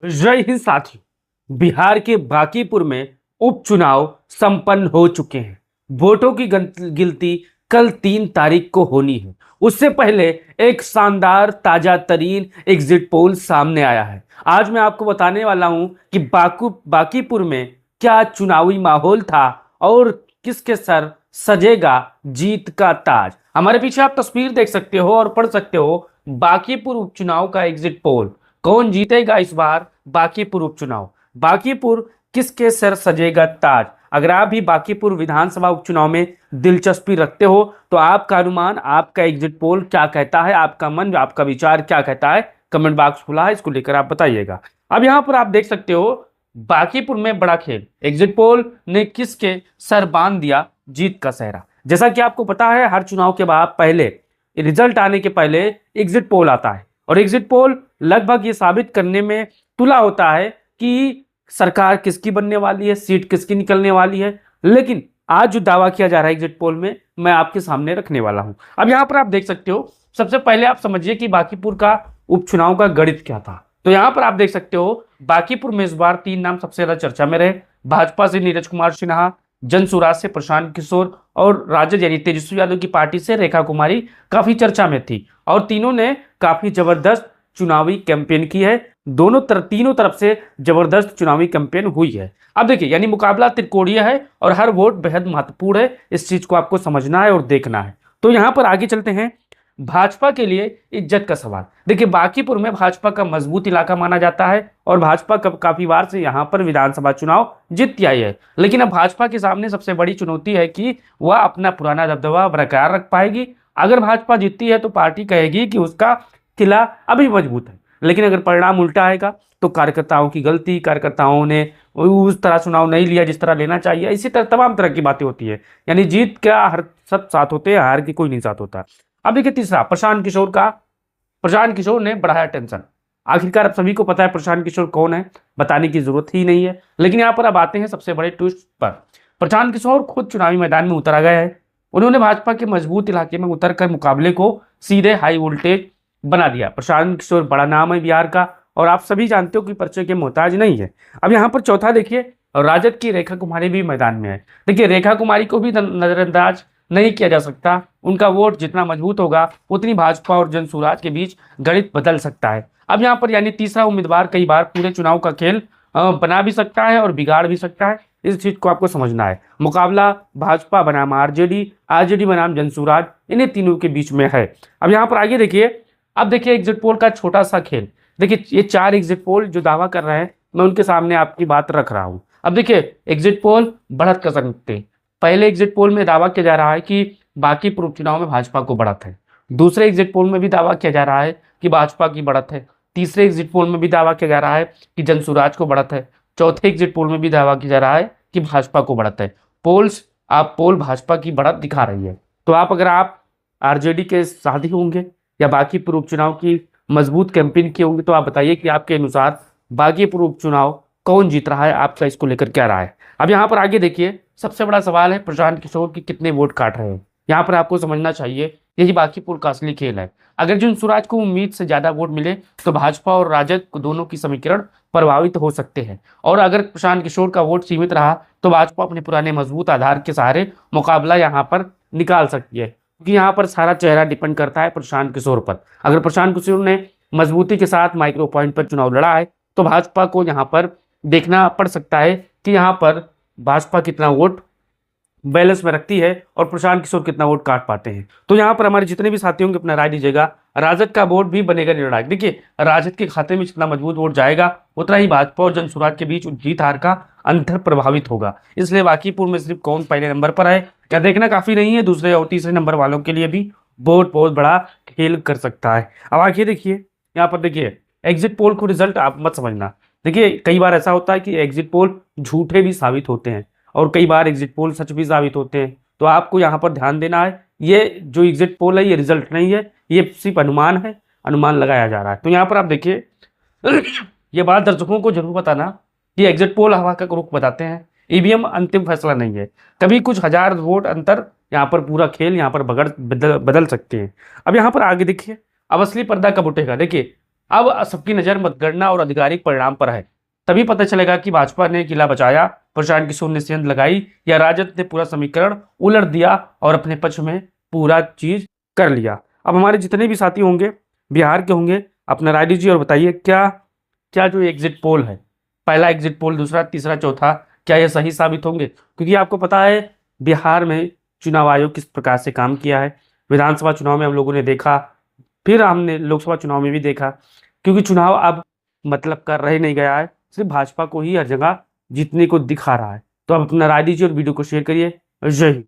जय हिंद साथियों। बिहार के बांकीपुर में उपचुनाव संपन्न हो चुके हैं। वोटों की गिनती कल 3 तारीख को होनी है। उससे पहले एक शानदार ताजा तरीन एग्जिट पोल सामने आया है। आज मैं आपको बताने वाला हूं कि बांकीपुर में क्या चुनावी माहौल था और किसके सर सजेगा जीत का ताज। हमारे पीछे आप तस्वीर देख सकते हो और पढ़ सकते हो बांकीपुर उपचुनाव का एग्जिट पोल। कौन जीतेगा इस बार बांकीपुर उपचुनाव, बांकीपुर किसके सर सजेगा ताज। अगर आप भी बांकीपुर विधानसभा उपचुनाव में दिलचस्पी रखते हो तो आपका अनुमान, आपका एग्जिट पोल क्या कहता है, आपका मन, आपका विचार क्या कहता है, कमेंट बॉक्स खुला है, इसको लेकर आप बताइएगा। अब यहां पर आप देख सकते हो बांकीपुर में बड़ा खेल, एग्जिट पोल ने किसके सर बांध दिया जीत का सेहरा। जैसा कि आपको पता है हर चुनाव के बाद पहले रिजल्ट आने के पहले एग्जिट पोल आता है और एग्जिट पोल लगभग ये साबित करने में तुला होता है कि सरकार किसकी बनने वाली है, सीट किसकी निकलने वाली है। लेकिन आज जो दावा किया जा रहा है एग्जिट पोल में, मैं आपके सामने रखने वाला हूं। अब यहां पर आप देख सकते हो, सबसे पहले आप समझिए कि बांकीपुर का उपचुनाव का गणित क्या था। तो यहां पर आप देख सकते हो बांकीपुर में इस बार 3 नाम सबसे ज्यादा चर्चा में रहे। भाजपा से नीरज कुमार सिन्हा, जनसुराज से प्रशांत किशोर और राजद यानी तेजस्वी यादव की पार्टी से रेखा कुमारी काफी चर्चा में थी और तीनों ने काफी जबरदस्त चुनावी कैंपेन की है। तीनों तरफ से जबरदस्त चुनावी कैंपेन हुई है। अब देखिए यानी मुकाबला त्रिकोणीय है और हर वोट बेहद महत्वपूर्ण है। इस चीज को आपको समझना है और देखना है। तो यहां पर आगे चलते हैं। भाजपा के लिए इज्जत का सवाल। देखिए बांकीपुर में भाजपा का मजबूत इलाका माना जाता है और भाजपा काफी बार से यहां पर विधानसभा चुनाव जीतती आई है। लेकिन अब भाजपा के सामने सबसे बड़ी चुनौती है कि वह अपना पुराना दबदबा बरकरार रख पाएगी। अगर भाजपा जीतती है तो पार्टी कहेगी कि उसका किला अभी मजबूत है, लेकिन अगर परिणाम उल्टा आएगा तो कार्यकर्ताओं की गलती, कार्यकर्ताओं ने उस तरह चुनाव नहीं लिया जिस तरह लेना चाहिए, इसी तरह तमाम तरह की बातें होती है। यानी जीत क्या हर सब साथ होते हैं, हार की कोई नहीं साथ होता। अब देखिए तीसरा, प्रशांत किशोर ने बढ़ाया टेंशन। आखिरकार अब सभी को पता है प्रशांत किशोर कौन है, बताने की जरूरत ही नहीं है। लेकिन यहाँ पर अब आते हैं सबसे बड़े ट्विस्ट पर। प्रशांत किशोर खुद चुनावी मैदान में उतर आ गए हैं। उन्होंने भाजपा के मजबूत इलाके में उतरकर मुकाबले को सीधे हाई वोल्टेज बना दिया। प्रशांत किशोर बड़ा नाम है बिहार का और आप सभी जानते हो कि परिचय के मोहताज नहीं है। अब यहाँ पर चौथा देखिए, राजद की रेखा कुमारी भी मैदान में है। देखिए रेखा कुमारी को भी नजरअंदाज नहीं किया जा सकता। उनका वोट जितना मजबूत होगा उतनी भाजपा और जनसुराज के बीच गणित बदल सकता है। अब यहाँ पर यानी तीसरा उम्मीदवार कई बार पूरे चुनाव का खेल बना भी सकता है और बिगाड़ भी सकता है। इस चीज को आपको समझना है। मुकाबला भाजपा बनाम आरजेडी, आरजेडी बनाम जनसुराज, इन्हें तीनों के बीच में है। अब यहाँ पर आगे देखिए, अब देखिए एग्जिट पोल का छोटा सा खेल। देखिए ये 4 एग्जिट पोल जो दावा कर रहे हैं, मैं उनके सामने आपकी बात रख रहा हूं। अब देखिए एग्जिट पोल बढ़त कर सकते हैं। पहले एग्जिट पोल में दावा किया जा रहा है कि बांकीपुर उपचुनाव में भाजपा को बढ़त है। दूसरे एग्जिट पोल में भी दावा किया जा रहा है कि भाजपा की बढ़त है। तीसरे एग्जिट पोल में भी दावा किया जा रहा है कि जनसुराज को बढ़त है। चौथे एग्जिट पोल में भी दावा किया जा रहा है कि भाजपा को बढ़त है। पोल भाजपा की बढ़त दिखा रही है। तो अगर आप आरजेडी के साथी होंगे या बांकीपुर उपचुनाव की मजबूत कैंपेन किए होंगे तो आप बताइए कि आपके अनुसार बांकीपुर उपचुनाव कौन जीत रहा है, आपका इसको लेकर क्या राय है। अब यहाँ पर आगे देखिए, सबसे बड़ा सवाल है प्रशांत किशोर की कितने वोट काट रहे हैं। यहाँ पर आपको समझना चाहिए यही बांकीपुर का असली खेल है। अगर जनसुराज को उम्मीद से ज्यादा वोट मिले तो भाजपा और राजद को दोनों की समीकरण प्रभावित हो सकते हैं और अगर प्रशांत किशोर का वोट सीमित रहा तो भाजपा अपने पुराने मजबूत आधार के सहारे मुकाबला यहाँ पर निकाल सकती है, क्योंकि यहाँ पर सारा चेहरा डिपेंड करता है प्रशांत किशोर पर। अगर प्रशांत किशोर ने मजबूती के साथ माइक्रो पॉइंट पर चुनाव लड़ा है तो भाजपा को यहाँ पर देखना पड़ सकता है कि यहाँ पर भाजपा कितना वोट बैलेंस में रखती है और प्रशांत किशोर कितना वोट काट पाते हैं। तो यहाँ पर हमारे जितने भी साथी होंगे अपना राय दीजिएगा। राजद का वोट भी बनेगा निर्णायक। देखिए राजद के खाते में जितना मजबूत वोट जाएगा उतना ही भाजपा और जनसुराज के बीच जीत हार का अंतर प्रभावित होगा। इसलिए बांकीपुर में सिर्फ कौन पहले नंबर पर है क्या देखना काफी नहीं है, दूसरे और तीसरे नंबर वालों के लिए भी वोट बहुत बड़ा खेल कर सकता है। अब आगे देखिए, यहाँ पर देखिए एग्जिट पोल को रिजल्ट आप मत समझना। देखिए कई बार ऐसा होता है कि एग्जिट पोल झूठे भी साबित होते हैं और कई बार एग्जिट पोल सच भी साबित होते हैं। तो आपको यहाँ पर ध्यान देना है, ये जो एग्जिट पोल है ये रिजल्ट नहीं है, ये सिर्फ अनुमान है, अनुमान लगाया जा रहा है। तो यहाँ पर आप देखिए ये बात दर्शकों को जरूर बताना कि एग्जिट पोल हवा का रुख बताते हैं, ईवीएम अंतिम फैसला नहीं है। कभी कुछ हजार वोट अंतर यहाँ पर पूरा खेल यहाँ पर बदल सकते हैं। अब यहाँ पर आगे देखिए, अब असली पर्दा कब उठेगा। देखिए अब सबकी नजर मतगणना और आधिकारिक परिणाम पर है। तभी पता चलेगा कि भाजपा ने किला बचाया, प्रशांत किशोर ने सेंध लगाई, या राजद ने पूरा समीकरण उलट दिया और अपने पक्ष में पूरा चीज कर लिया। अब हमारे जितने भी साथी होंगे बिहार के होंगे, अपना राय दीजिए और बताइए क्या क्या जो एग्जिट पोल है, पहला एग्जिट पोल, दूसरा, तीसरा, चौथा, क्या ये सही साबित होंगे? क्योंकि आपको पता है बिहार में चुनाव आयोग किस प्रकार से काम किया है। विधानसभा चुनाव में हम लोगों ने देखा, फिर हमने लोकसभा चुनाव में भी देखा, क्योंकि चुनाव अब मतलब कर रहे नहीं गया है, सिर्फ भाजपा को ही हर जगह जीतने को दिखा रहा है। तो आप अपना राय दीजिए और वीडियो को शेयर करिए। जय हिंद।